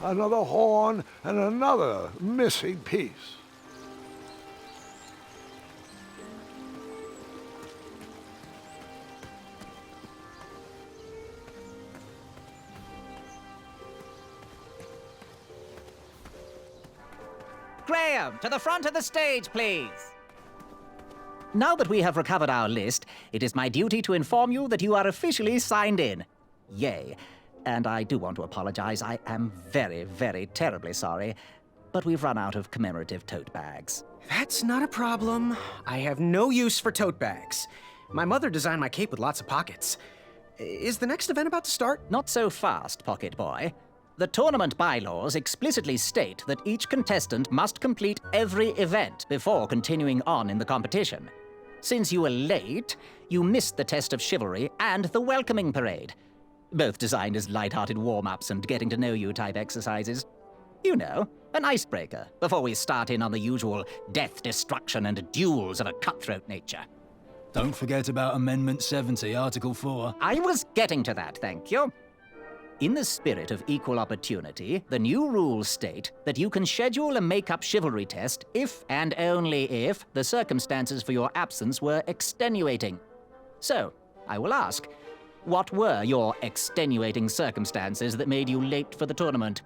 Another horn and another missing piece. Graham, to the front of the stage, please. Now that we have recovered our list, it is my duty to inform you that you are officially signed in. Yay. And I do want to apologize. I am very, very terribly sorry, but we've run out of commemorative tote bags. That's not a problem. I have no use for tote bags. My mother designed my cape with lots of pockets. Is the next event about to start? Not so fast, Pocket Boy. The tournament bylaws explicitly state that each contestant must complete every event before continuing on in the competition. Since you were late, you missed the test of chivalry and the welcoming parade, both designed as light-hearted warm-ups and getting-to-know-you type exercises. You know, an icebreaker before we start in on the usual death, destruction, and duels of a cutthroat nature. Don't forget about Amendment 70, Article 4. I was getting to that, thank you. In the spirit of equal opportunity, the new rules state that you can schedule a make-up chivalry test if and only if the circumstances for your absence were extenuating. So, I will ask, what were your extenuating circumstances that made you late for the tournament?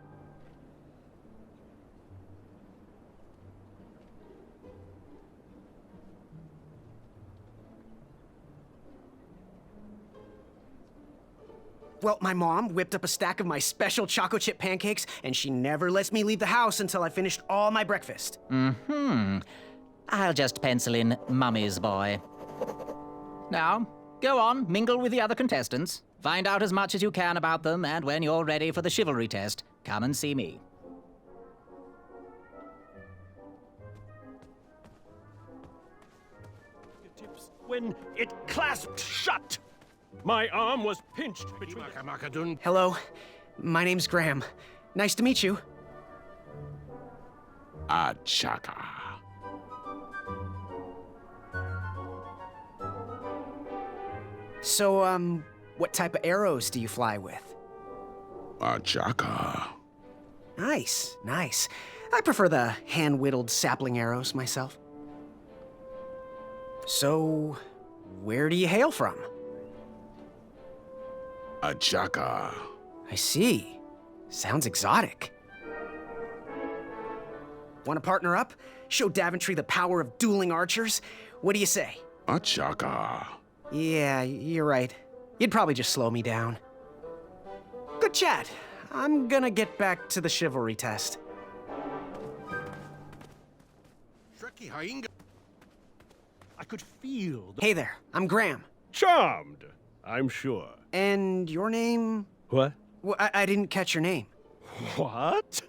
Well, my mom whipped up a stack of my special chocolate chip pancakes, and she never lets me leave the house until I finished all my breakfast. I'll just pencil in Mummy's boy. Now, go on, mingle with the other contestants. Find out as much as you can about them, and when you're ready for the chivalry test, come and see me. When it clasped shut, my arm was pinched between... Hello, my name's Graham. Nice to meet you. Achaka. So, what type of arrows do you fly with? Achaka. Nice, nice. I prefer the hand-whittled sapling arrows myself. So, where do you hail from? Achaka. I see. Sounds exotic. Want to partner up? Show Daventry the power of dueling archers? What do you say? Achaka. Yeah, you're right. You'd probably just slow me down. Good chat. I'm gonna get back to the chivalry test. I could feel the... Hey there, I'm Graham. Charmed, I'm sure. And your name? What? Well, I didn't catch your name. What?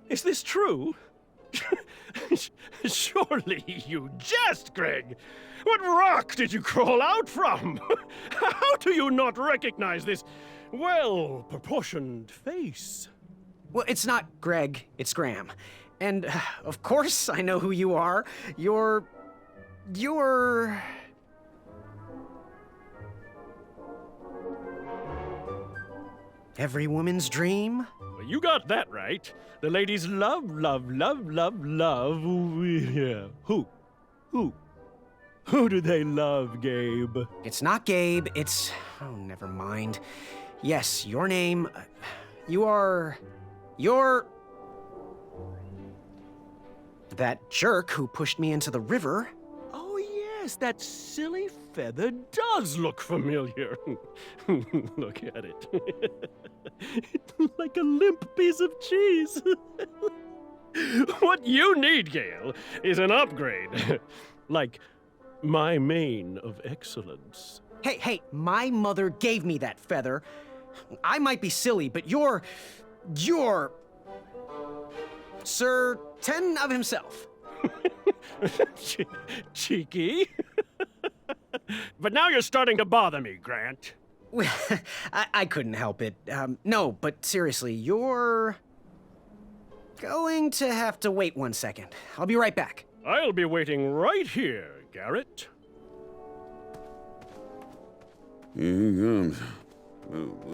Is this true? Surely you jest, Greg. What rock did you crawl out from? How do you not recognize this well-proportioned face? Well, it's not Greg, it's Graham. And, of course, I know who you are. You're... every woman's dream? Well, you got that right. The ladies love, love, love, love, love... Yeah. Who? Who do they love, Gabe? It's not Gabe, it's... oh, never mind. Yes, your name... you're... that jerk who pushed me into the river. Oh, yes, that silly feather does look familiar. Look at it. Like a limp piece of cheese. What you need, Gale, is an upgrade. Like my mane of excellence. Hey, my mother gave me that feather. I might be silly, but you're... Sir Ten of himself. Cheeky. But now you're starting to bother me, Grant. I couldn't help it. No, but seriously, you're... going to have to wait 1 second. I'll be right back. I'll be waiting right here, Garrett.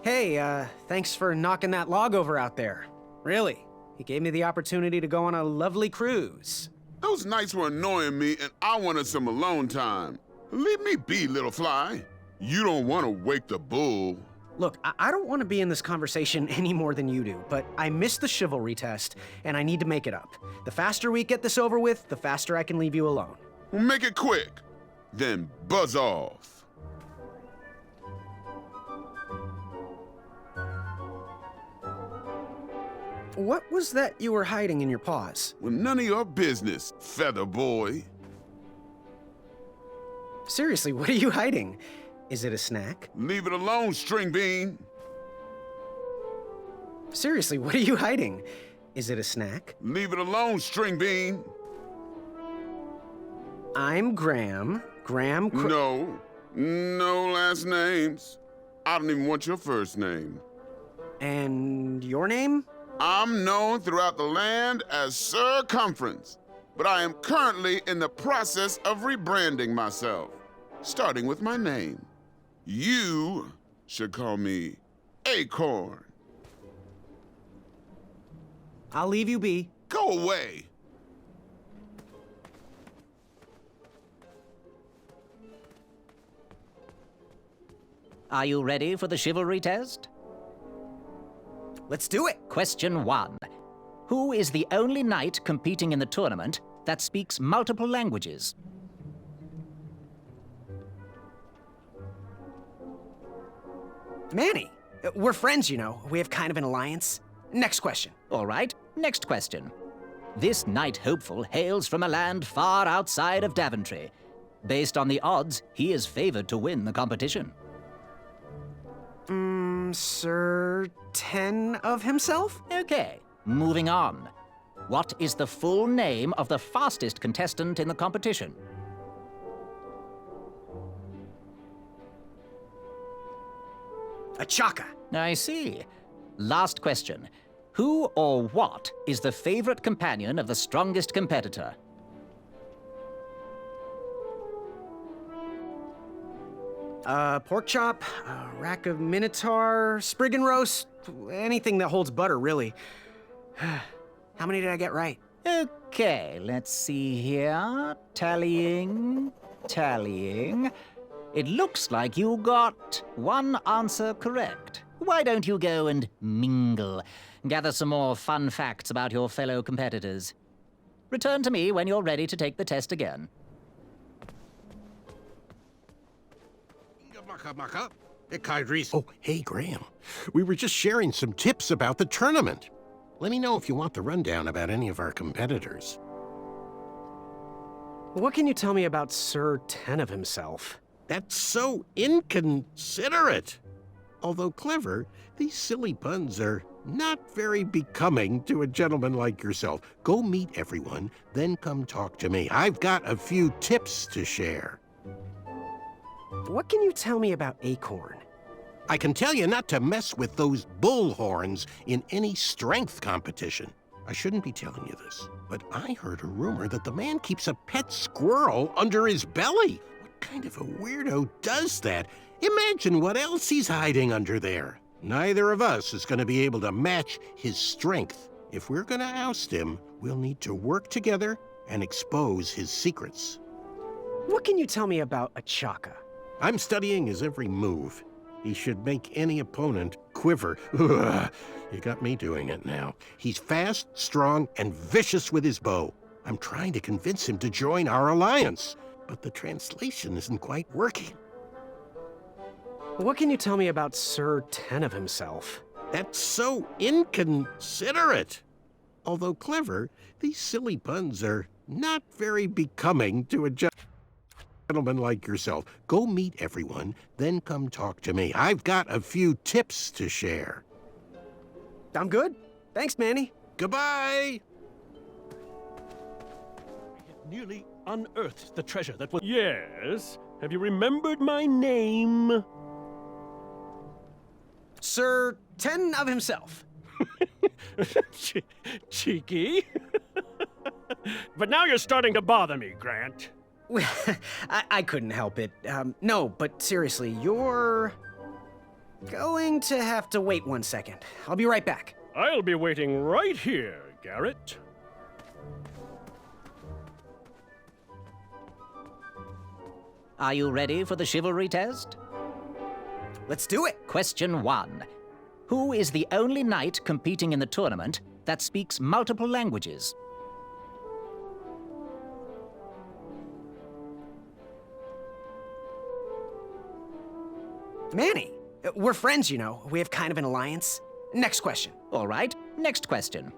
Hey, thanks for knocking that log over out there. Really? He gave me the opportunity to go on a lovely cruise. Those nights were annoying me, and I wanted some alone time. Leave me be, little fly. You don't want to wake the bull. Look, I don't want to be in this conversation any more than you do, but I missed the chivalry test, and I need to make it up. The faster we get this over with, the faster I can leave you alone. Well, make it quick. Then buzz off. What was that you were hiding in your paws? Well, none of your business, feather boy. Seriously, what are you hiding? Is it a snack? Leave it alone, string bean. Seriously, what are you hiding? Is it a snack? Leave it alone, string bean. I'm Graham. No last names. I don't even want your first name. And your name? I'm known throughout the land as Circumference, but I am currently in the process of rebranding myself, starting with my name. You should call me Acorn. I'll leave you be. Go away. Are you ready for the chivalry test? Let's do it. Question 1. Who is the only knight competing in the tournament that speaks multiple languages? Manny. We're friends, you know. We have kind of an alliance. Next question. All right, next question. This knight hopeful hails from a land far outside of Daventry. Based on the odds, he is favored to win the competition. Sir 10 of himself? Okay, moving on. What is the full name of the fastest contestant in the competition? A Chaka. I see. Last question. Who or what is the favorite companion of the strongest competitor? Pork chop, a rack of minotaur, sprig and roast, anything that holds butter, really. How many did I get right? Okay, let's see here. Tallying. It looks like you got one answer correct. Why don't you go and mingle? Gather some more fun facts about your fellow competitors. Return to me when you're ready to take the test again. Oh, hey, Graham. We were just sharing some tips about the tournament. Let me know if you want the rundown about any of our competitors. What can you tell me about Sir 10 of himself? That's so inconsiderate. Although clever, these silly puns are not very becoming to a gentleman like yourself. Go meet everyone, then come talk to me. I've got a few tips to share. What can you tell me about Acorn? I can tell you not to mess with those bullhorns in any strength competition. I shouldn't be telling you this, but I heard a rumor that the man keeps a pet squirrel under his belly. What kind of a weirdo does that? Imagine what else he's hiding under there. Neither of us is going to be able to match his strength. If we're going to oust him, we'll need to work together and expose his secrets. What can you tell me about a Chaka? I'm studying his every move. He should make any opponent quiver. Ugh, you got me doing it now. He's fast, strong, and vicious with his bow. I'm trying to convince him to join our alliance, but the translation isn't quite working. What can you tell me about Sir 10 of himself? That's so inconsiderate. Although clever, these silly puns are not very becoming to a gentleman like yourself. Go meet everyone, then come talk to me. I've got a few tips to share. I'm good. Thanks, Manny. Goodbye! Nearly unearthed the treasure that was. Yes? Have you remembered my name? Sir 10 of himself. Cheeky. But now you're starting to bother me, Grant. I couldn't help it. No, but seriously, you're going to have to wait 1 second. I'll be right back. I'll be waiting right here, Garrett. Are you ready for the chivalry test? Let's do it. Question 1. Who is the only knight competing in the tournament that speaks multiple languages? Manny. We're friends, you know. We have kind of an alliance. Next question. All right, next question.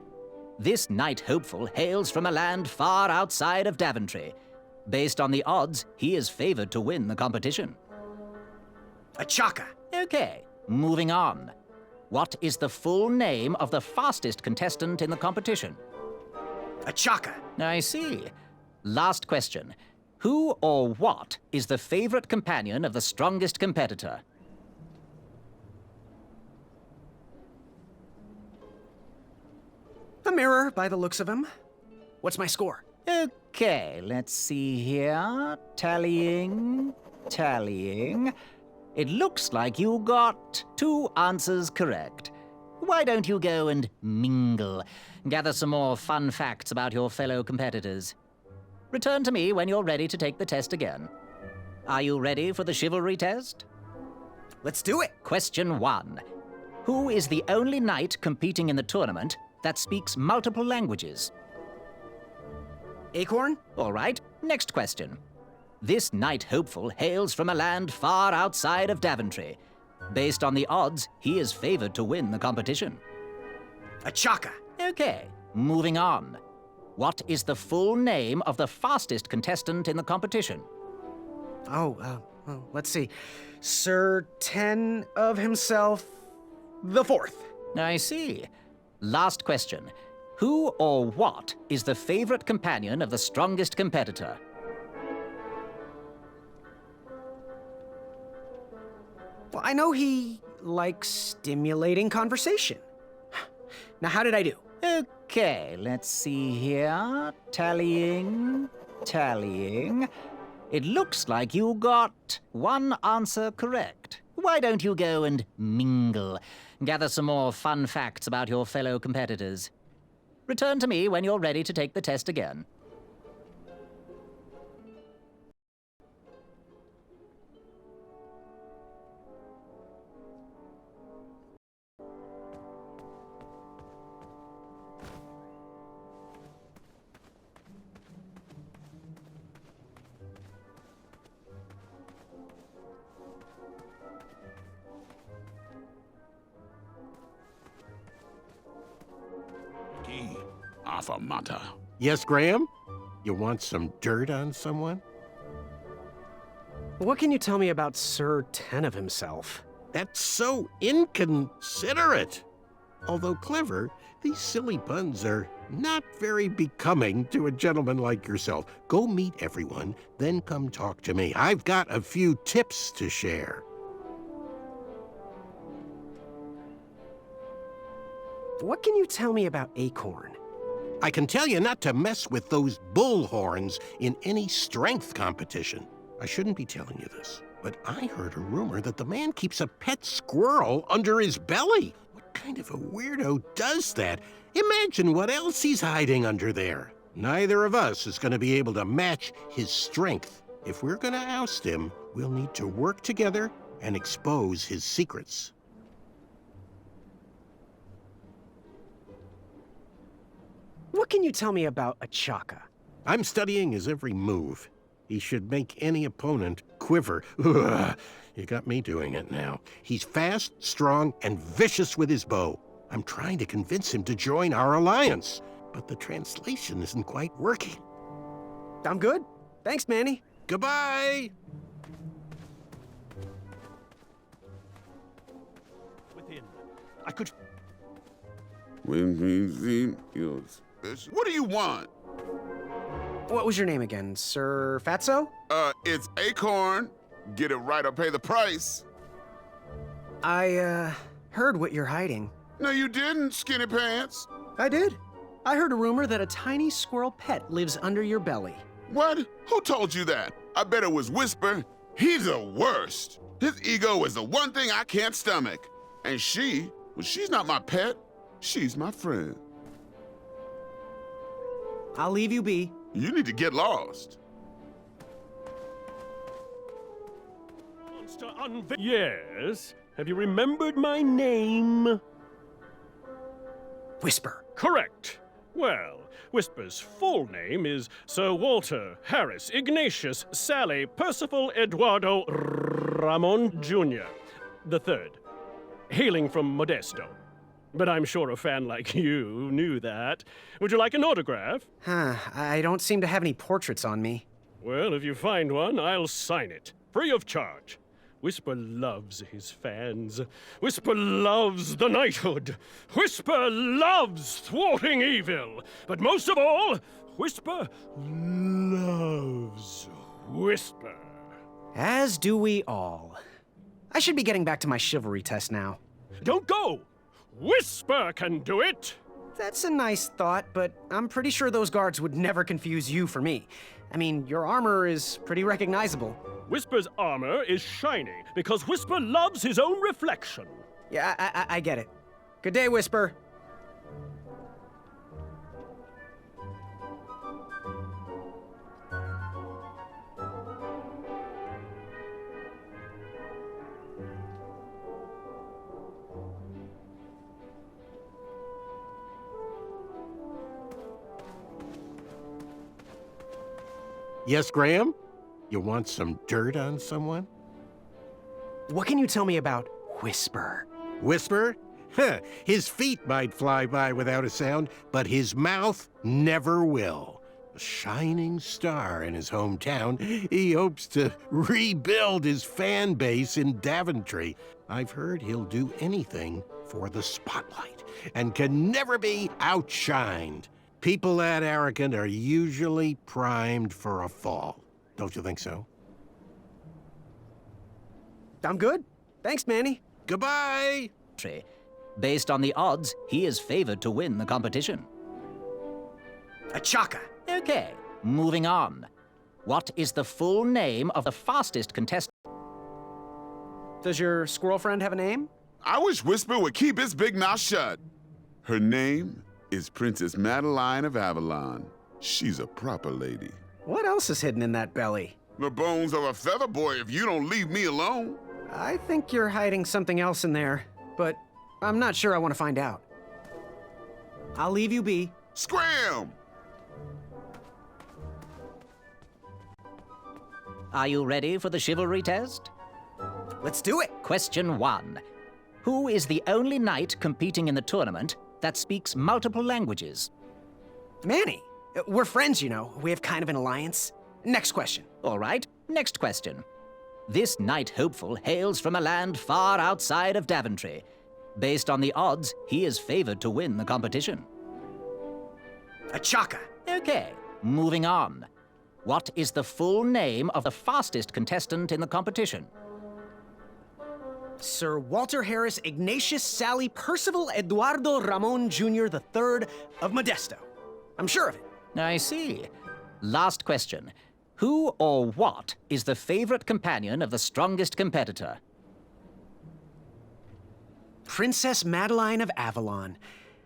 This knight hopeful hails from a land far outside of Daventry. Based on the odds, he is favored to win the competition. Achaka. Okay, moving on. What is the full name of the fastest contestant in the competition? Achaka. I see. Last question. Who or what is the favorite companion of the strongest competitor? A mirror, by the looks of him. What's my score? Okay, let's see here. Tallying. It looks like you got 2 answers correct. Why don't you go and mingle? Gather some more fun facts about your fellow competitors. Return to me when you're ready to take the test again. Are you ready for the chivalry test? Let's do it. Question 1. Who is the only knight competing in the tournament that speaks multiple languages? Acorn? All right, next question. This knight hopeful hails from a land far outside of Daventry. Based on the odds, he is favored to win the competition. Achaka. Okay, moving on. What is the full name of the fastest contestant in the competition? Let's see. Sir Ten of himself, the 4th. I see. Last question. Who or what is the favorite companion of the strongest competitor? Well, I know he likes stimulating conversation. Now, how did I do? Okay, let's see here. Tallying. It looks like you got 1 answer correct. Why don't you go and mingle? Gather some more fun facts about your fellow competitors. Return to me when you're ready to take the test again. Affamata. Yes, Graham? You want some dirt on someone? What can you tell me about Sir Ten of himself? That's so inconsiderate. Although clever, these silly puns are not very becoming to a gentleman like yourself. Go meet everyone, then come talk to me. I've got a few tips to share. What can you tell me about Acorn? I can tell you not to mess with those bullhorns in any strength competition. I shouldn't be telling you this, but I heard a rumor that the man keeps a pet squirrel under his belly. What kind of a weirdo does that? Imagine what else he's hiding under there. Neither of us is going to be able to match his strength. If we're going to oust him, we'll need to work together and expose his secrets. What can you tell me about Achaka? I'm studying his every move. He should make any opponent quiver. Ugh, you got me doing it now. He's fast, strong, and vicious with his bow. I'm trying to convince him to join our alliance, but the translation isn't quite working. I'm good. Thanks, Manny. Goodbye! Within. I could. When we see your special. What do you want? What was your name again? Sir Fatso? It's Acorn. Get it right or pay the price. I, heard what you're hiding. No, you didn't, Skinny Pants. I did. I heard a rumor that a tiny squirrel pet lives under your belly. What? Who told you that? I bet it was Whisper. He's the worst. His ego is the one thing I can't stomach. And she's not my pet. She's my friend. I'll leave you be. You need to get lost. Yes? Have you remembered my name? Whisper. Correct. Well, Whisper's full name is Sir Walter Harris Ignatius Sally Percival Eduardo Ramon Jr. the Third, hailing from Modesto. But I'm sure a fan like you knew that. Would you like an autograph? I don't seem to have any portraits on me. Well, if you find one, I'll sign it, free of charge. Whisper loves his fans. Whisper loves the knighthood. Whisper loves thwarting evil. But most of all, Whisper loves Whisper. As do we all. I should be getting back to my chivalry test now. Don't go! Whisper can do it! That's a nice thought, but I'm pretty sure those guards would never confuse you for me. I mean, your armor is pretty recognizable. Whisper's armor is shiny because Whisper loves his own reflection. Yeah, I get it. Good day, Whisper. Yes, Graham? You want some dirt on someone? What can you tell me about Whisper? Whisper? Huh, his feet might fly by without a sound, but his mouth never will. A shining star in his hometown, he hopes to rebuild his fan base in Daventry. I've heard he'll do anything for the spotlight and can never be outshined. People that arrogant are usually primed for a fall. Don't you think so? I'm good. Thanks, Manny. Goodbye! Based on the odds, he is favored to win the competition. A chaka. Okay, moving on. What is the full name of the fastest contestant? Does your squirrel friend have a name? I wish Whisper would keep his big mouth shut. Her name is Princess Madeline of Avalon. She's a proper lady. What else is hidden in that belly? The bones of a feather boy if you don't leave me alone. I think you're hiding something else in there, but I'm not sure I want to find out. I'll leave you be. Scram! Are you ready for the chivalry test? Let's do it. Question 1. Who is the only knight competing in the tournament that speaks multiple languages? Manny. We're friends, you know. We have kind of an alliance. Next question. All right, next question. This knight hopeful hails from a land far outside of Daventry. Based on the odds, he is favored to win the competition. A chaka. Okay, moving on. What is the full name of the fastest contestant in the competition? Sir Walter Harris Ignatius Sally Percival Eduardo Ramon Jr. the Third of Modesto. I'm sure of it. I see. Last question. Who or what is the favorite companion of the strongest competitor? Princess Madeline of Avalon.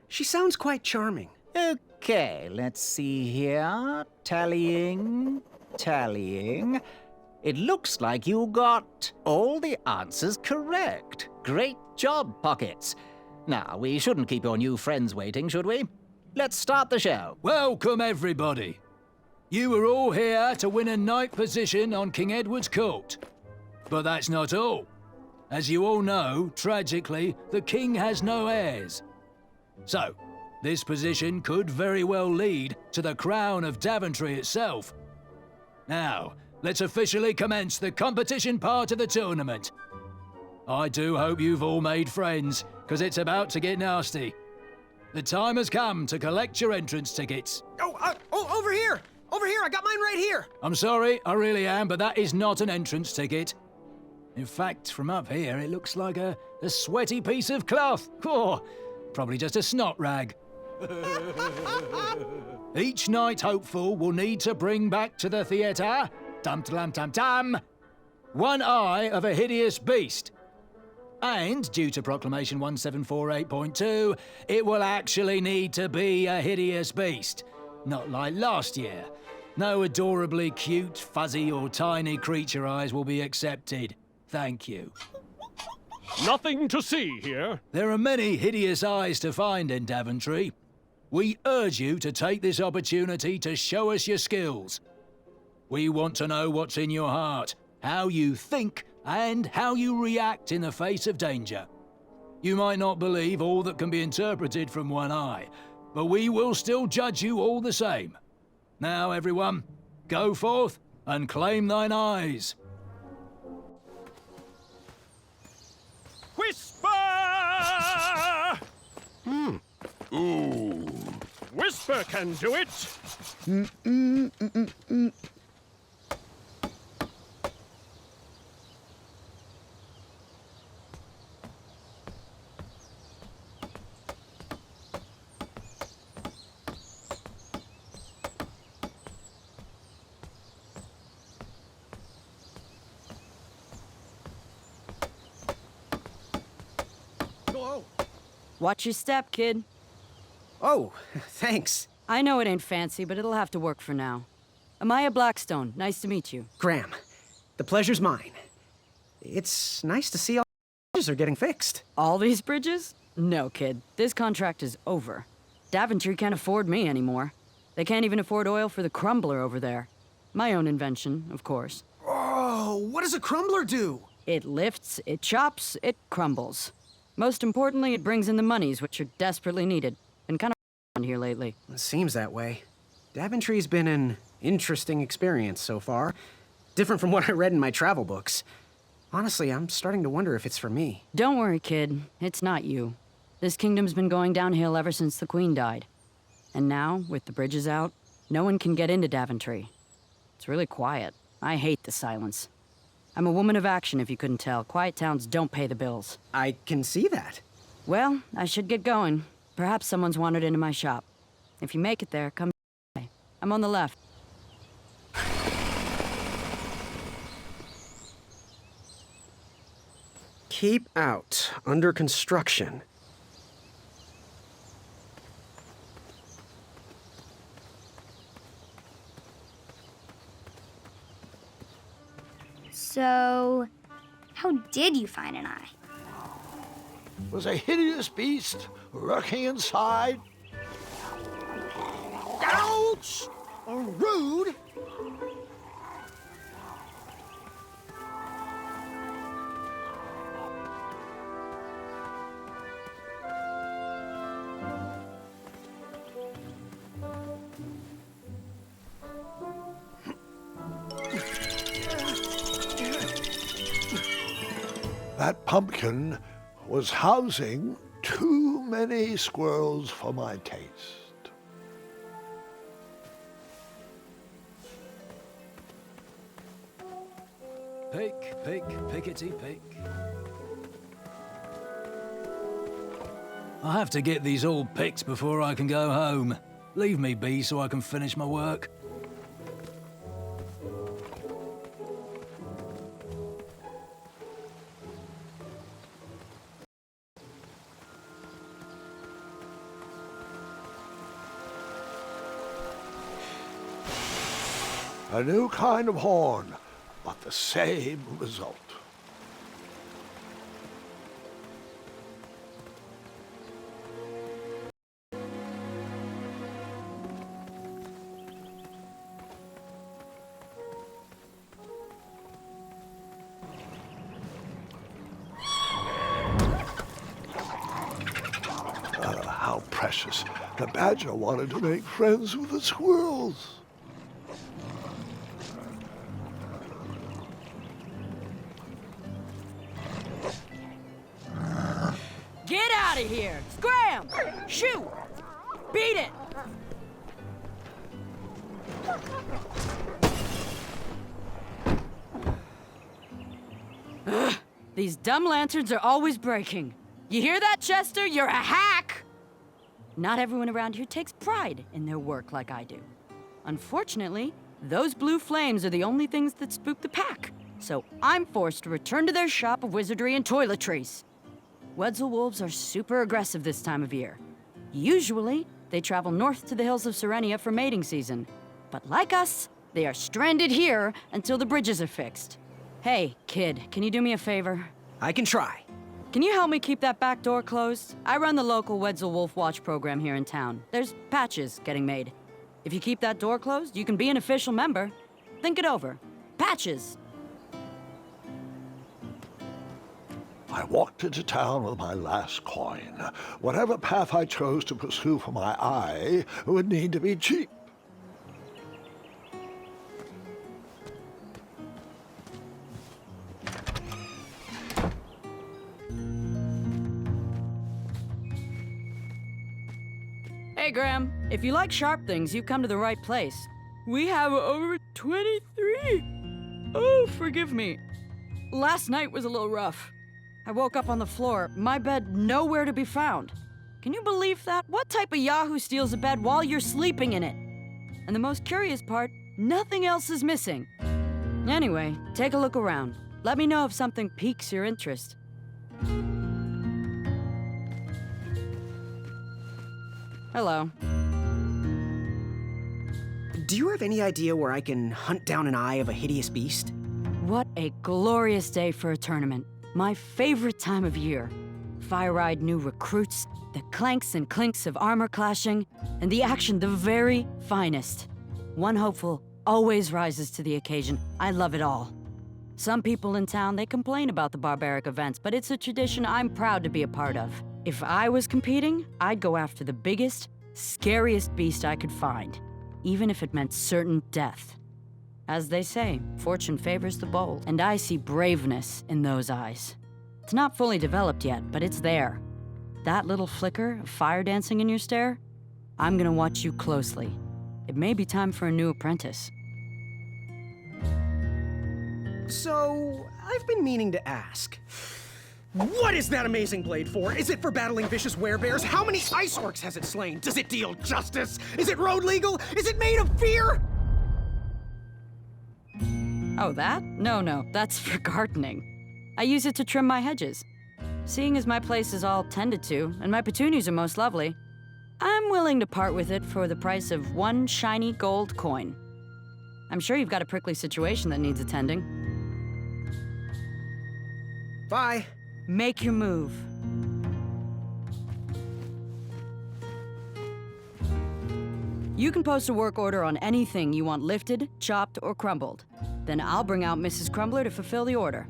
She sounds quite charming. Okay, let's see here. Tallying. It looks like you got all the answers correct. Great job, Pockets. Now, we shouldn't keep your new friends waiting, should we? Let's start the show. Welcome, everybody. You are all here to win a knight position on King Edward's court. But that's not all. As you all know, tragically, the king has no heirs. So, this position could very well lead to the crown of Daventry itself. Now, let's officially commence the competition part of the tournament. I do hope you've all made friends, because it's about to get nasty. The time has come to collect your entrance tickets. Oh, over here! Over here, I got mine right here! I'm sorry, I really am, but that is not an entrance ticket. In fact, from up here, it looks like a sweaty piece of cloth. Oh, probably just a snot rag. Each knight hopeful will need to bring back to the theatre, dum-dum-dum-dum, one eye of a hideous beast. And, due to Proclamation 1748.2, it will actually need to be a hideous beast. Not like last year. No adorably cute, fuzzy, or tiny creature eyes will be accepted. Thank you. Nothing to see here. There are many hideous eyes to find in Daventry. We urge you to take this opportunity to show us your skills. We want to know what's in your heart, how you think, and how you react in the face of danger. You might not believe all that can be interpreted from one eye, but we will still judge you all the same. Now, everyone, go forth and claim thine eyes. Whisper! Ooh. Whisper can do it. Watch your step, kid. Oh, thanks. I know it ain't fancy, but it'll have to work for now. Amaya Blackstone, nice to meet you. Graham, the pleasure's mine. It's nice to see all the bridges are getting fixed. All these bridges? No, kid. This contract is over. Daventry can't afford me anymore. They can't even afford oil for the crumbler over there. My own invention, of course. Oh, what does a crumbler do? It lifts, it chops, it crumbles. Most importantly, it brings in the monies, which are desperately needed. Been kind of around here lately. It seems that way. Daventry's been an interesting experience so far. Different from what I read in my travel books. Honestly, I'm starting to wonder if it's for me. Don't worry, kid. It's not you. This kingdom's been going downhill ever since the Queen died. And now, with the bridges out, no one can get into Daventry. It's really quiet. I hate the silence. I'm a woman of action, if you couldn't tell. Quiet towns don't pay the bills. I can see that. Well, I should get going. Perhaps someone's wandered into my shop. If you make it there, come this way. I'm on the left. Keep out. Under construction. So, how did you find an eye? Was a hideous beast lurking inside. Ouch! Rude! That pumpkin was housing too many squirrels for my taste. Pick, pick, pickety pick. I have to get these all picked before I can go home. Leave me be so I can finish my work. A new kind of horn, but the same result. How precious. The badger wanted to make friends with the squirrels. Get out of here! Scram! Shoot! Beat it! Ugh, these dumb lanterns are always breaking. You hear that, Chester? You're a hack! Not everyone around here takes pride in their work like I do. Unfortunately, those blue flames are the only things that spook the pack. So I'm forced to return to their shop of wizardry and toiletries. Wetzel wolves are super aggressive this time of year. Usually, they travel north to the hills of Serenia for mating season. But like us, they are stranded here until the bridges are fixed. Hey, kid, can you do me a favor? I can try. Can you help me keep that back door closed? I run the local Wetzel Wolf Watch program here in town. There's patches getting made. If you keep that door closed, you can be an official member. Think it over. Patches! I walked into town with my last coin. Whatever path I chose to pursue for my eye would need to be cheap. Hey, Graham. If you like sharp things, you've come to the right place. We have over 23. Oh, forgive me. Last night was a little rough. I woke up on the floor, my bed nowhere to be found. Can you believe that? What type of yahoo steals a bed while you're sleeping in it? And the most curious part, nothing else is missing. Anyway, take a look around. Let me know if something piques your interest. Hello. Do you have any idea where I can hunt down an eye of a hideous beast? What a glorious day for a tournament. My favorite time of year. Fire-eyed new recruits, the clanks and clinks of armor clashing, and the action the very finest. One hopeful always rises to the occasion. I love it all. Some people in town, they complain about the barbaric events, but it's a tradition I'm proud to be a part of. If I was competing, I'd go after the biggest, scariest beast I could find, even if it meant certain death. As they say, fortune favors the bold, and I see braveness in those eyes. It's not fully developed yet, but it's there. That little flicker of fire dancing in your stare? I'm gonna watch you closely. It may be time for a new apprentice. So, I've been meaning to ask. What is that amazing blade for? Is it for battling vicious werebears? How many ice orcs has it slain? Does it deal justice? Is it road legal? Is it made of fear? Oh, that? No, that's for gardening. I use it to trim my hedges. Seeing as my place is all tended to, and my petunias are most lovely, I'm willing to part with it for the price of one shiny gold coin. I'm sure you've got a prickly situation that needs attending. Bye. Make your move. You can post a work order on anything you want lifted, chopped, or crumbled. Then I'll bring out Mrs. Crumbler to fulfill the order.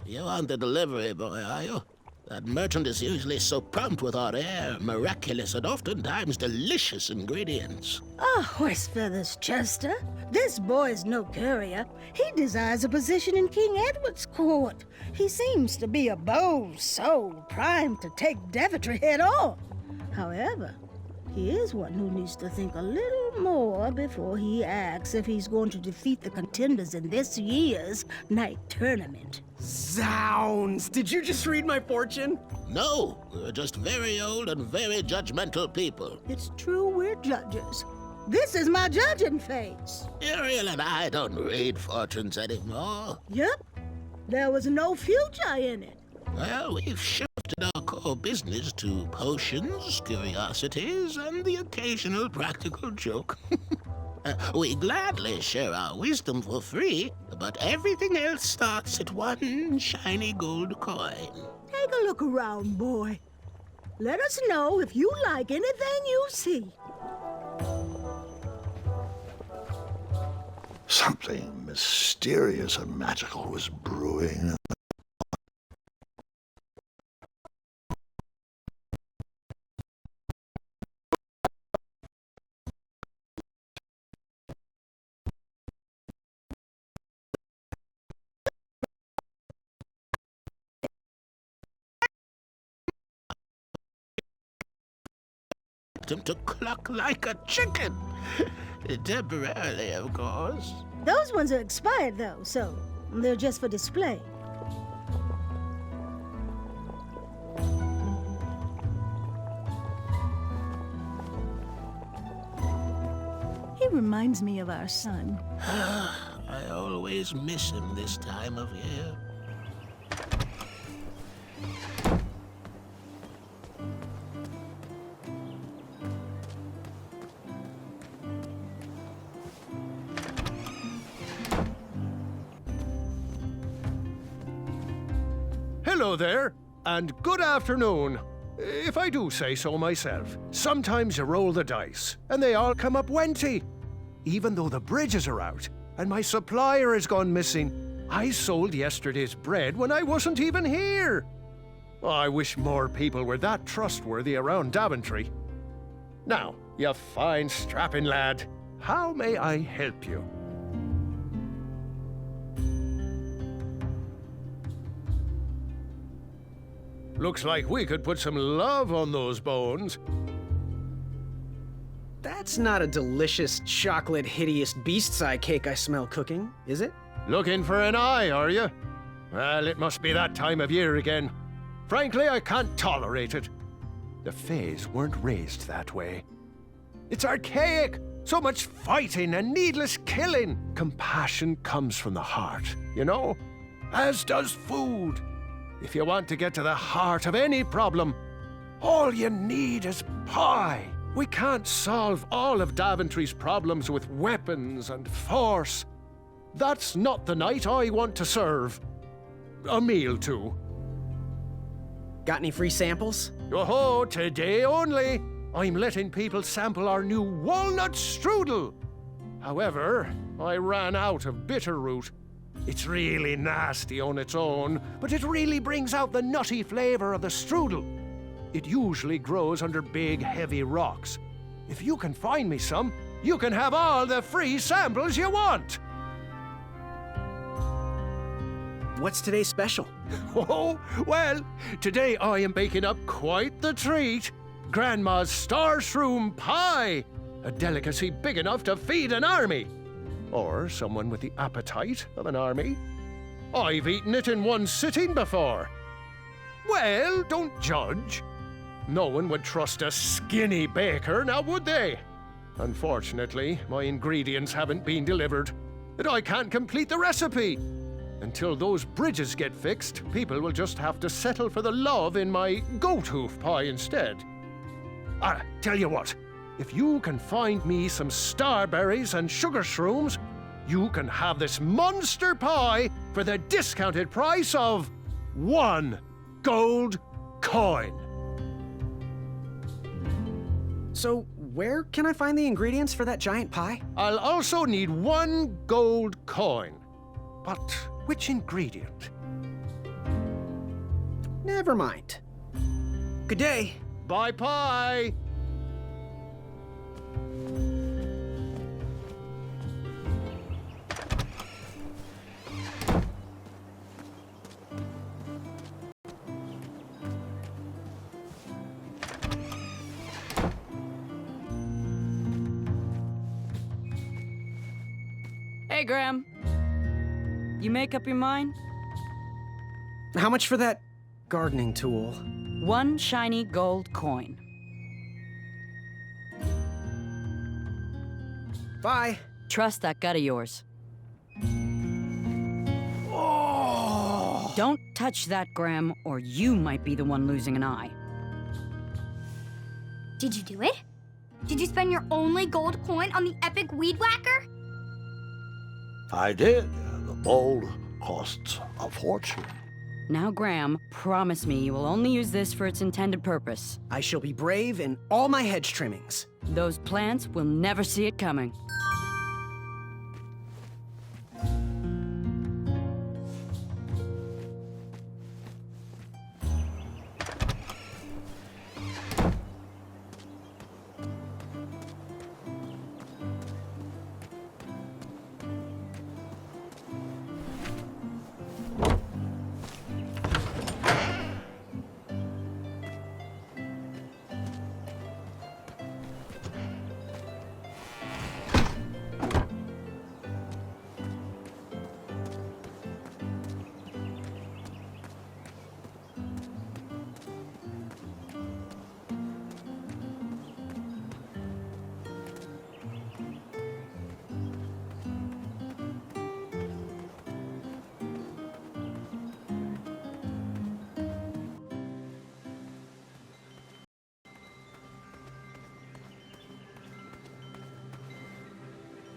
You aren't the delivery boy, are you? That merchant is usually so prompt with our rare, miraculous, and oftentimes delicious ingredients. Ah, horse feathers, Chester. This boy's no courier. He desires a position in King Edward's court. He seems to be a bold soul, primed to take Daventry head on. However, he is one who needs to think a little more before he acts if he's going to defeat the contenders in this year's night tournament. Zounds! Did you just read my fortune? No, we're just very old and very judgmental people. It's true we're judges. This is my judging face. Ariel and I don't read fortunes anymore. Yep. There was no future in it. Well, we've shifted our core business to potions, curiosities, and the occasional practical joke. We gladly share our wisdom for free, but everything else starts at one shiny gold coin. Take a look around, boy. Let us know if you like anything you see. Something mysterious and magical was brewing. expect him to cluck like a chicken. Temporarily, of course. Those ones are expired, though, so they're just for display. He reminds me of our son. I always miss him this time of year. Hello there, and good afternoon. If I do say so myself, sometimes you roll the dice, and they all come up wenty. Even though the bridges are out, and my supplier has gone missing, I sold yesterday's bread when I wasn't even here. I wish more people were that trustworthy around Daventry. Now, you fine strapping lad, how may I help you? Looks like we could put some love on those bones. That's not a delicious, chocolate, hideous beast's eye cake I smell cooking, is it? Looking for an eye, are you? Well, it must be that time of year again. Frankly, I can't tolerate it. The Fays weren't raised that way. It's archaic! So much fighting and needless killing! Compassion comes from the heart, you know? As does food. If you want to get to the heart of any problem, all you need is pie. We can't solve all of Daventry's problems with weapons and force. That's not the night I want to serve. A meal to. Got any free samples? Oh, today only. I'm letting people sample our new walnut strudel. However, I ran out of bitterroot. It's really nasty on its own, but it really brings out the nutty flavor of the strudel. It usually grows under big, heavy rocks. If you can find me some, you can have all the free samples you want. What's today's special? Oh, well, today I am baking up quite the treat. Grandma's star shroom pie, a delicacy big enough to feed an army. Or someone with the appetite of an army. I've eaten it in one sitting before. Well, don't judge. No one would trust a skinny baker, now would they? Unfortunately, my ingredients haven't been delivered, and I can't complete the recipe. Until those bridges get fixed, people will just have to settle for the love in my goat hoof pie instead. Tell you what, if you can find me some starberries and sugar shrooms, you can have this monster pie for the discounted price of 1 gold coin. So, where can I find the ingredients for that giant pie? I'll also need 1 gold coin. But which ingredient? Never mind. Good day. Bye pie! Hey, Graham. You make up your mind? How much for that gardening tool? 1 shiny gold coin. Bye. Trust that gut of yours. Oh! Don't touch that, Graham, or you might be the one losing an eye. Did you do it? Did you spend your only gold coin on the epic weed whacker? I did. The bowl costs a fortune. Now, Graham, promise me you will only use this for its intended purpose. I shall be brave in all my hedge trimmings. Those plants will never see it coming.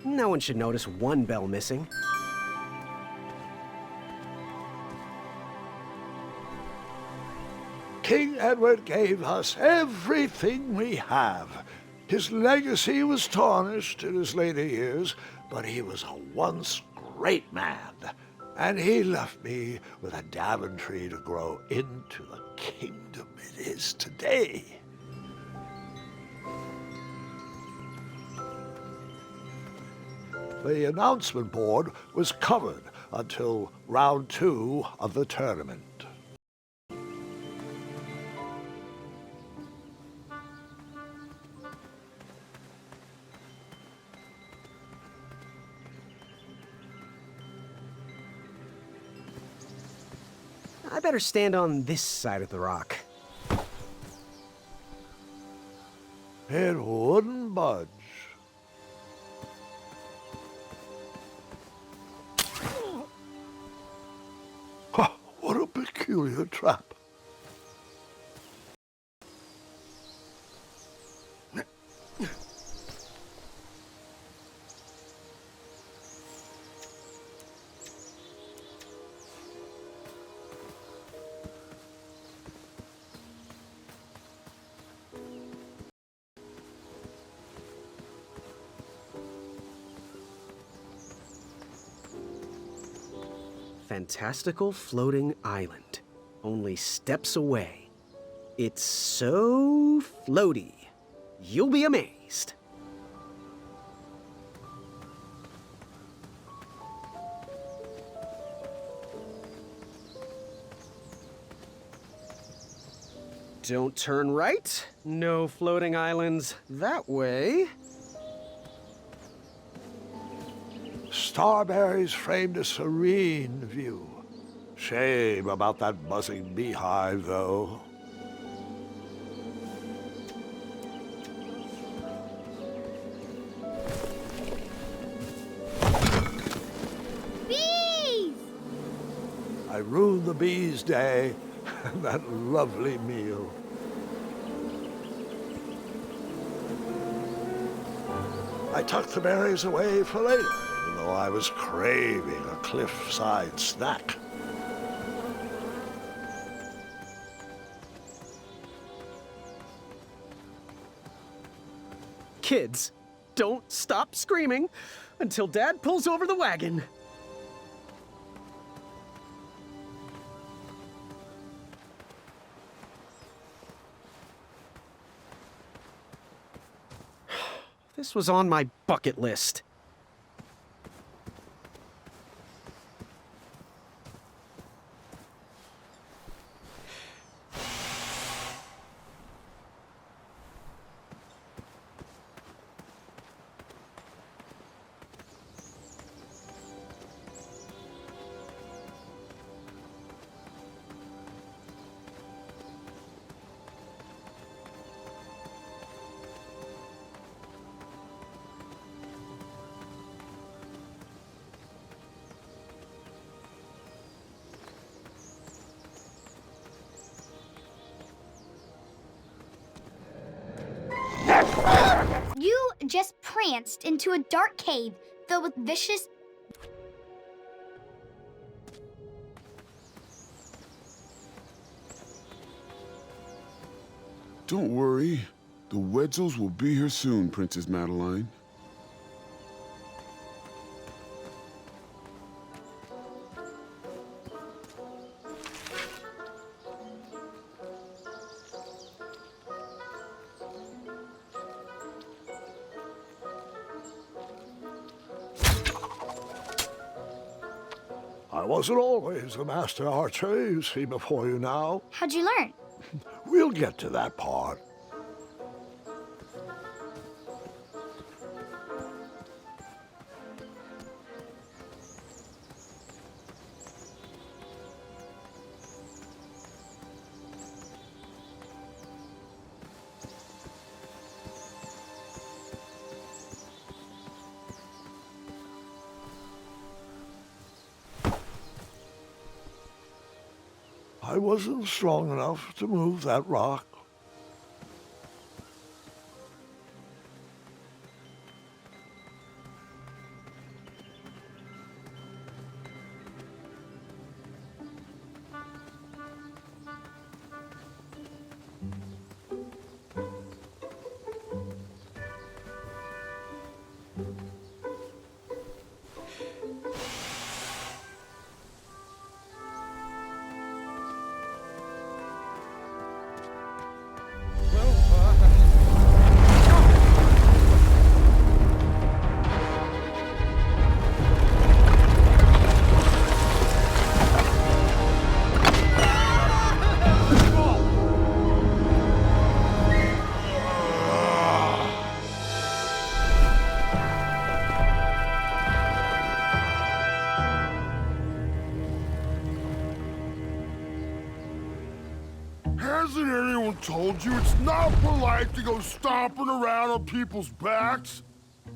No one should notice one bell missing. King Edward gave us everything we have. His legacy was tarnished in his later years, but he was a once great man. And he left me with a Daventry to grow into the kingdom it is today. The announcement board was covered until round 2 of the tournament. I better stand on this side of the rock. It wouldn't budge. Huh, what a peculiar trap. Fantastical floating island. Only steps away. It's so floaty. You'll be amazed. Don't turn right. No floating islands that way. Starberries framed a serene view. Shame about that buzzing beehive, though. Bees! I ruined the bees' day and that lovely meal. I tucked the berries away for later, even though I was craving a cliffside snack. Kids, don't stop screaming until Dad pulls over the wagon. This was on my bucket list. You just pranced into a dark cave filled with vicious... Don't worry. The Wetzels will be here soon, Princess Madeline. I wasn't always the master archer you see before you now. How'd you learn? We'll get to that part. I wasn't strong enough to move that rock. Hasn't anyone told you it's not polite to go stomping around on people's backs?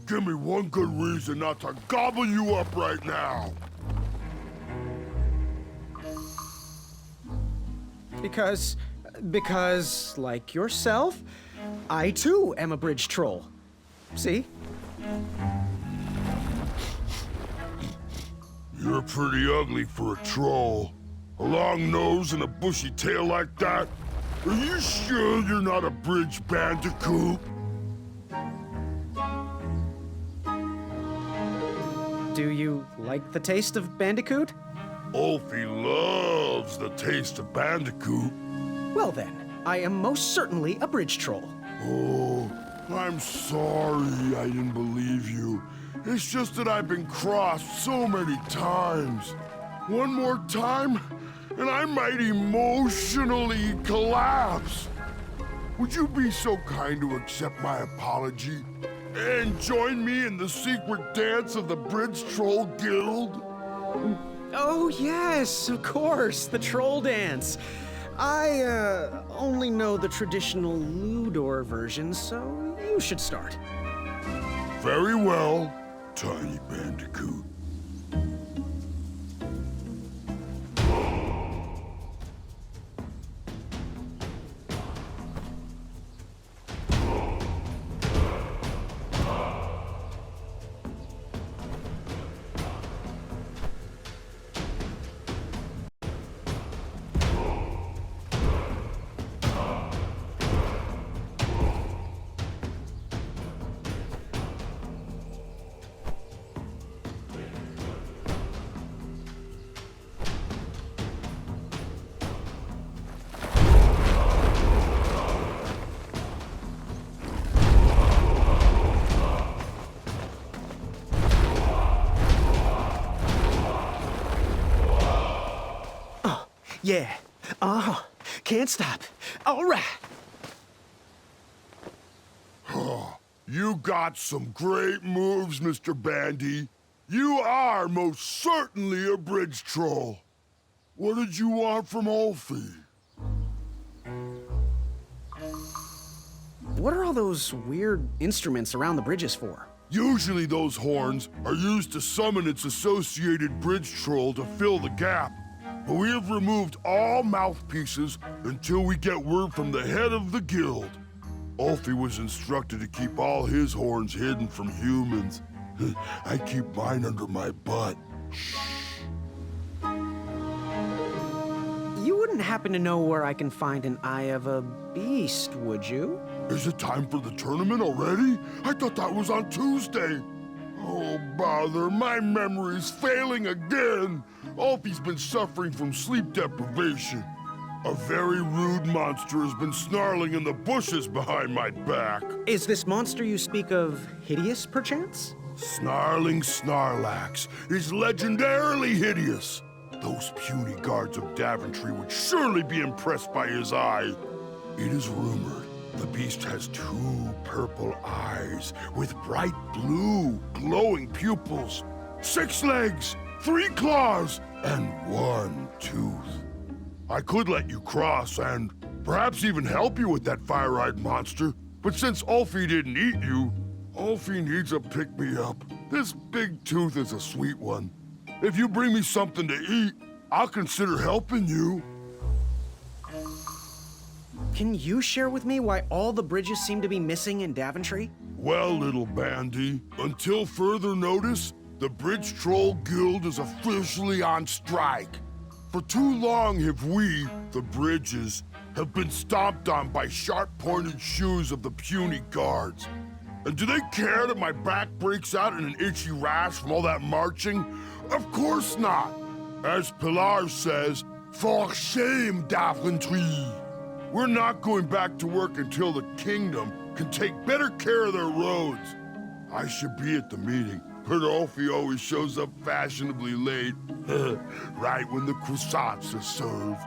Give me one good reason not to gobble you up right now. Because, like yourself, I too am a bridge troll. See? You're pretty ugly for a troll. A long nose and a bushy tail like that? Are you sure you're not a bridge bandicoot? Do you like the taste of Bandicoot? Ulfie loves the taste of bandicoot. Well then, I am most certainly a bridge troll. Oh, I'm sorry I didn't believe you. It's just that I've been crossed so many times. One more time, and I might emotionally collapse. Would you be so kind to accept my apology and join me in the secret dance of the Bridge Troll Guild? Oh yes, of course, the troll dance. I only know the traditional Ludor version, so you should start. Very well, Tiny Bandicoot. Yeah. Can't stop. All right. You got some great moves, Mr. Bandy. You are most certainly a bridge troll. What did you want from Ulfie? What are all those weird instruments around the bridges for? Usually those horns are used to summon its associated bridge troll to fill the gap. But we have removed all mouthpieces until we get word from the head of the guild. Ulfie was instructed to keep all his horns hidden from humans. I keep mine under my butt. Shh. You wouldn't happen to know where I can find an Eye of a Beast, would you? Is it time for the tournament already? I thought that was on Tuesday. Oh, bother, my memory's failing again. Ulfie's been suffering from sleep deprivation. A very rude monster has been snarling in the bushes behind my back. Is this monster you speak of hideous, perchance? Snarling Snarlax is legendarily hideous. Those puny guards of Daventry would surely be impressed by his eye. It is rumored the beast has 2 purple eyes with bright blue, glowing pupils, 6 legs, 3 claws, and 1 tooth. I could let you cross and perhaps even help you with that fire-eyed monster, but since Ulfie didn't eat you, Ulfie needs a pick-me-up. This big tooth is a sweet one. If you bring me something to eat, I'll consider helping you. Can you share with me why all the bridges seem to be missing in Daventry? Well, little Bandy, until further notice, the Bridge Troll Guild is officially on strike. For too long have we, the bridges, have been stomped on by sharp-pointed shoes of the puny guards. And do they care that my back breaks out in an itchy rash from all that marching? Of course not. As Pilar says, for shame, Daventry. We're not going back to work until the kingdom can take better care of their roads. I should be at the meeting, but Alfie always shows up fashionably late, right when the croissants are served.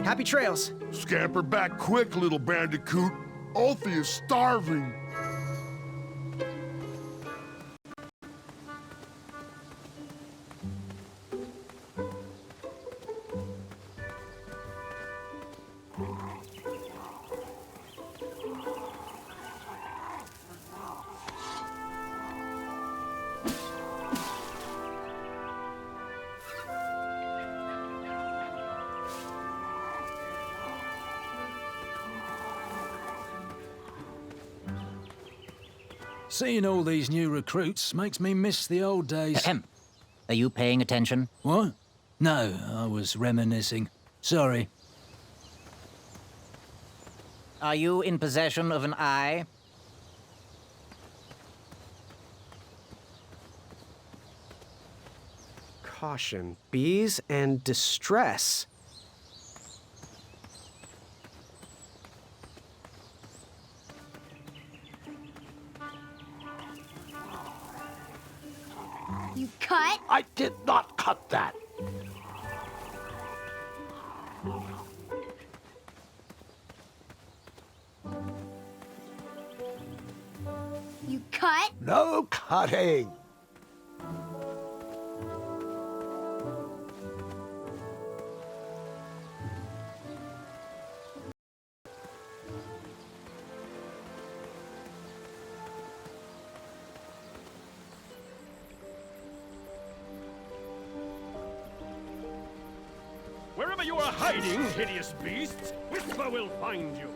Happy trails. Scamper back quick, little bandicoot. Alfie is starving. Seeing all these new recruits makes me miss the old days. Ahem. Are you paying attention? What? No, I was reminiscing. Sorry. Are you in possession of an eye? Caution. Bees and distress. You cut? I did not cut that. You cut? No cutting. Wherever you are hiding, hideous beasts, Whisper will find you.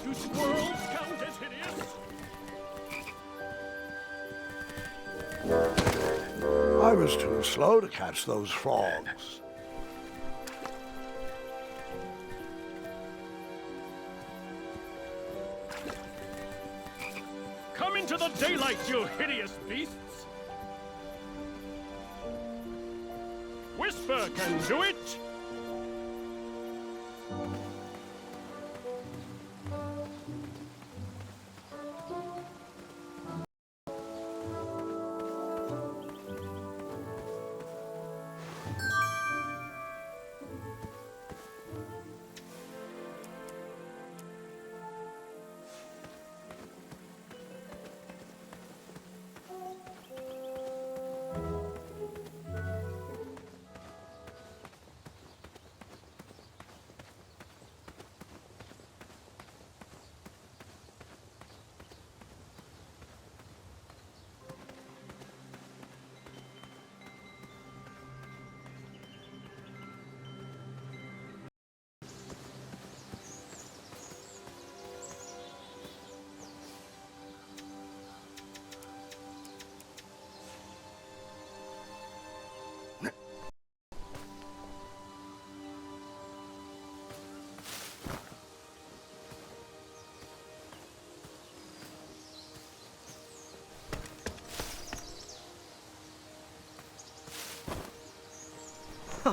Do squirrels count as hideous? I was too slow to catch those frogs. Come into the daylight, you hideous beasts! Whisper can do it!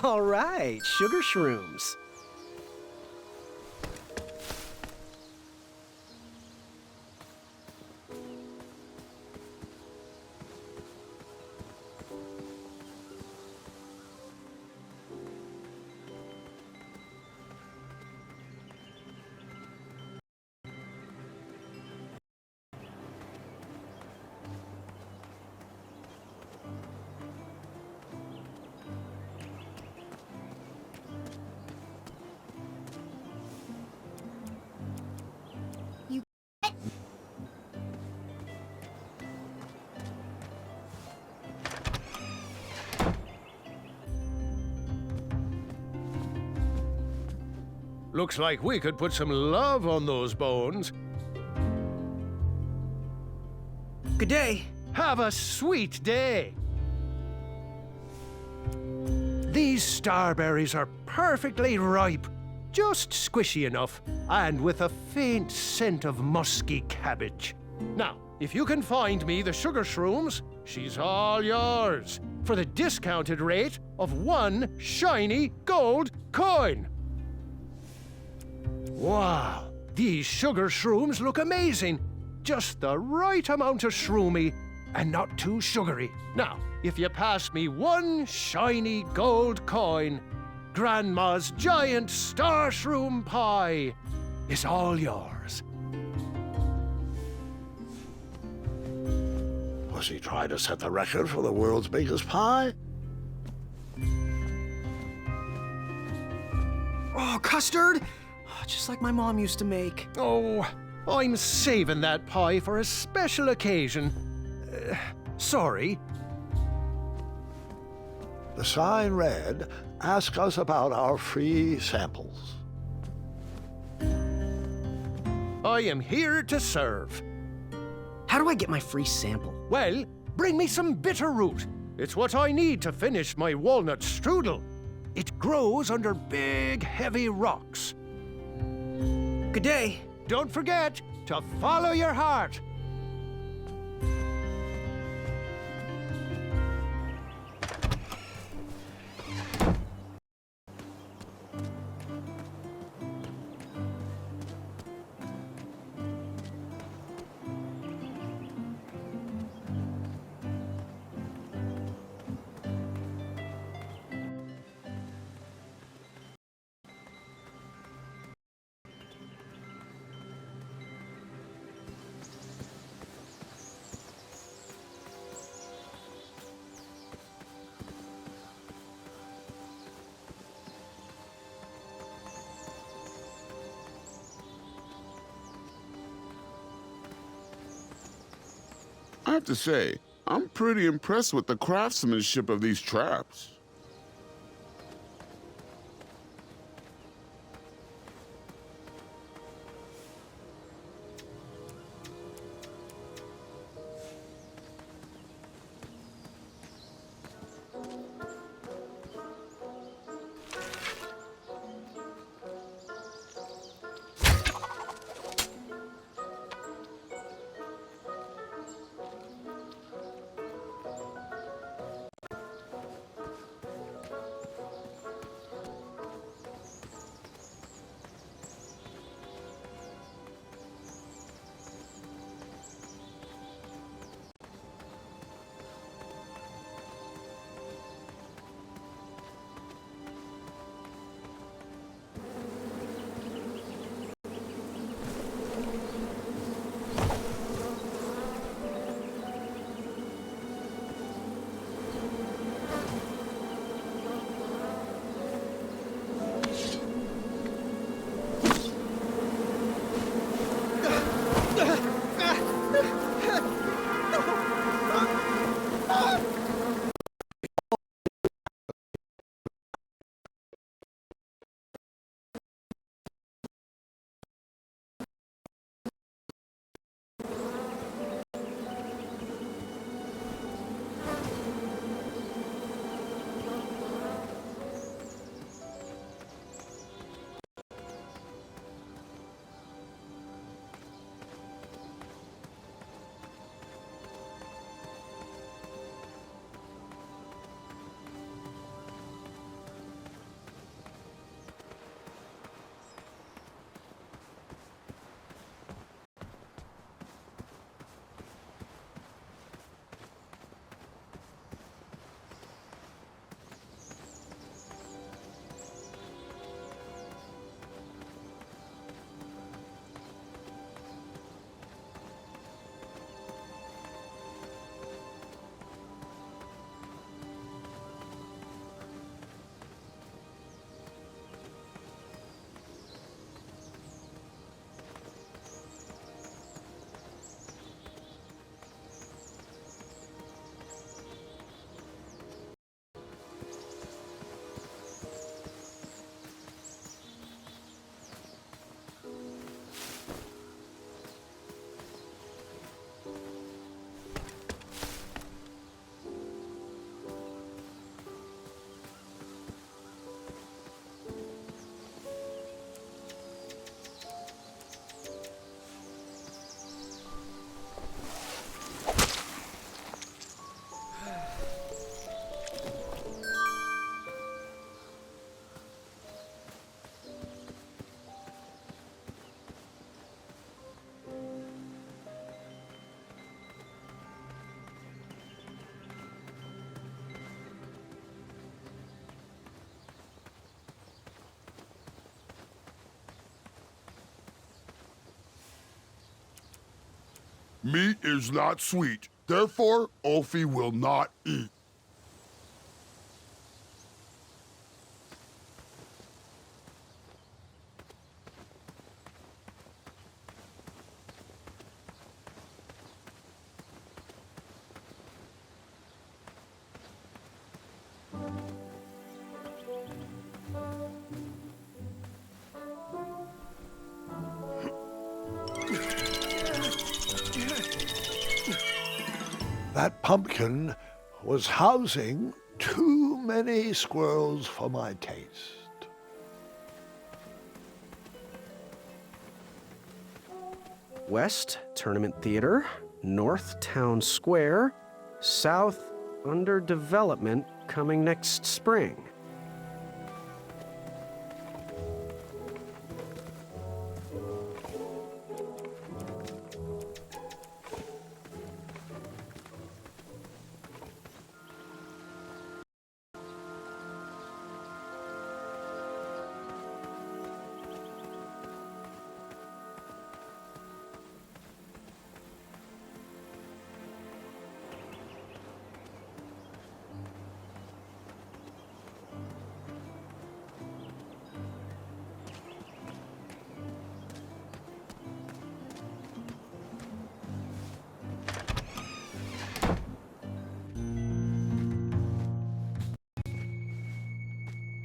All right, sugar shrooms. Looks like we could put some love on those bones. Good day. Have a sweet day. These starberries are perfectly ripe. just squishy enough, and with a faint scent of musky cabbage. Now, if you can find me the sugar shrooms, she's all yours, for the discounted rate of 1 shiny gold coin. Wow, these sugar shrooms look amazing. Just the right amount of shroomy and not too sugary. Now, if you pass me 1 shiny gold coin, Grandma's giant star shroom pie is all yours. Was he trying to set the record for the world's biggest pie? Oh, custard! Just like my mom used to make. Oh, I'm saving that pie for a special occasion. Sorry. The sign read, "Ask us about our free samples." I am here to serve. How do I get my free sample? Well, bring me some bitter root. It's what I need to finish my walnut strudel. It grows under big, heavy rocks. Good day. Don't forget to follow your heart. I have to say, I'm pretty impressed with the craftsmanship of these traps. Meat is not sweet. Therefore, Ulfi will not eat. That pumpkin was housing too many squirrels for my taste. West, Tournament Theater. North, Town Square. South, under development, coming next spring.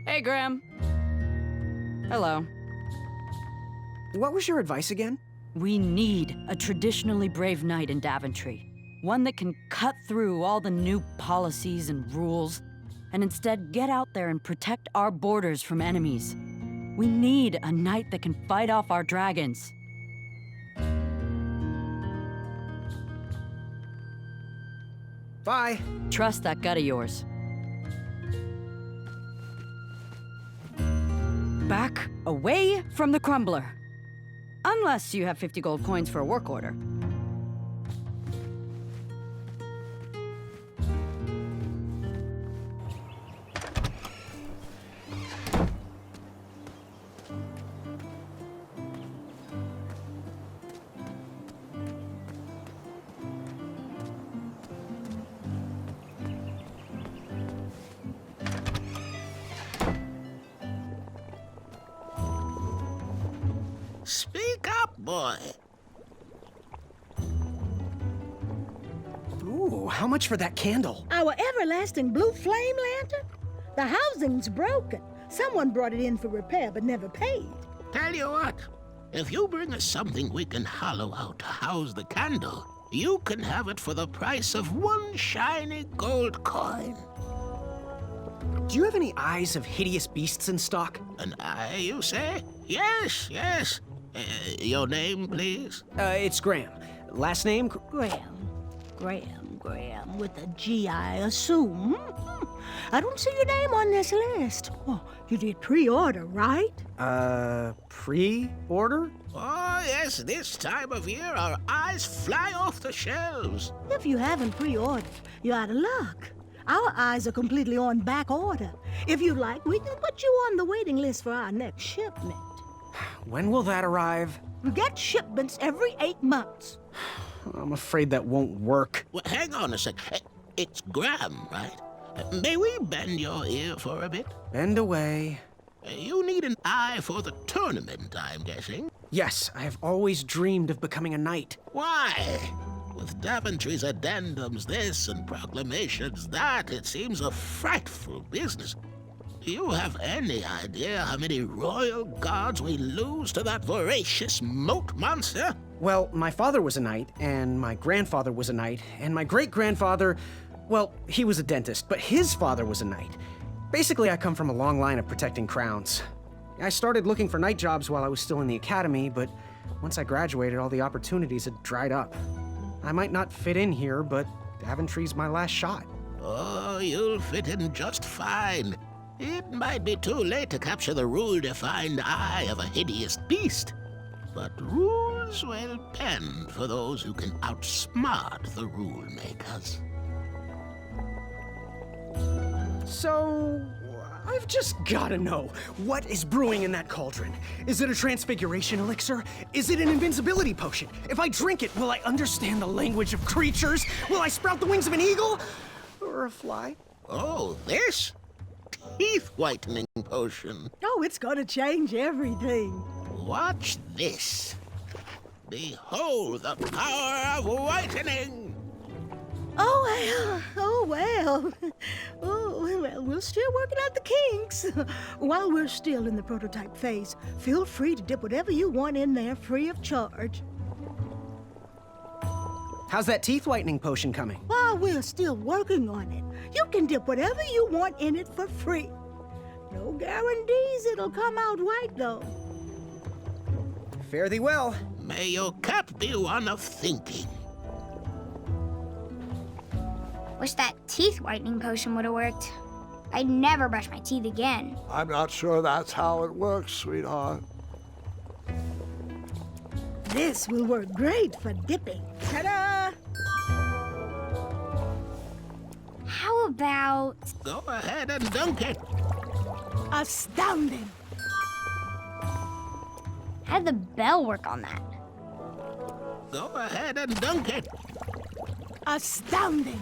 Hey, Graham. Hello. What was your advice again? We need a traditionally brave knight in Daventry. One that can cut through all the new policies and rules, and instead get out there and protect our borders from enemies. We need a knight that can fight off our dragons. Bye. Trust that gut of yours. Back away from the Crumbler. Unless you have 50 gold coins for a work order. Speak up, boy. Ooh, how much for that candle? Our everlasting blue flame lantern? The housing's broken. Someone brought it in for repair but never paid. Tell you what, if you bring us something we can hollow out to house the candle, you can have it for the price of 1 shiny gold coin. Do you have any eyes of hideous beasts in stock? An eye, you say? Yes, yes. Your name, please? It's Graham. Last name? Graham, with a G, I assume. I don't see your name on this list. Oh, you did pre-order, right? Pre-order? Oh, yes, this time of year our eyes fly off the shelves. If you haven't pre-ordered, you're out of luck. Our eyes are completely on back order. If you'd like, we can put you on the waiting list for our next shipment. When will that arrive? We get shipments every 8 months. I'm afraid that won't work. Well, hang on a sec. It's Graham, right? May we bend your ear for a bit? Bend away. You need an eye for the tournament, I'm guessing. Yes, I have always dreamed of becoming a knight. Why? With Daventry's addendums this and proclamations that, it seems a frightful business. Do you have any idea how many royal guards we lose to that voracious moat monster? Well, my father was a knight, and my grandfather was a knight, and my great-grandfather, well, he was a dentist, but his father was a knight. Basically, I come from a long line of protecting crowns. I started looking for knight jobs while I was still in the academy, but once I graduated, all the opportunities had dried up. I might not fit in here, but Daventry's my last shot. Oh, you'll fit in just fine. It might be too late to capture the rule-defined eye of a hideous beast, but rules will bend for those who can outsmart the rule-makers. So, I've just gotta know, what is brewing in that cauldron? Is it a transfiguration elixir? Is it an invincibility potion? If I drink it, will I understand the language of creatures? Will I sprout the wings of an eagle? Or a fly? Oh, this? Teeth whitening potion. Oh, it's gonna change everything. Watch this. Behold the power of whitening. Oh well. Oh, well, we're still working out the kinks. While we're still in the prototype phase, feel free to dip whatever you want in there free of charge. How's that teeth whitening potion coming? While we're still working on it, you can dip whatever you want in it for free. No guarantees it'll come out right, though. Fare thee well. May your cup be one of thinking. Wish that teeth whitening potion would have worked. I'd never brush my teeth again. I'm not sure that's how it works, sweetheart. This will work great for dipping. Ta-da! How about... Go ahead and dunk it. Astounding! How did the bell work on that? Go ahead and dunk it. Astounding!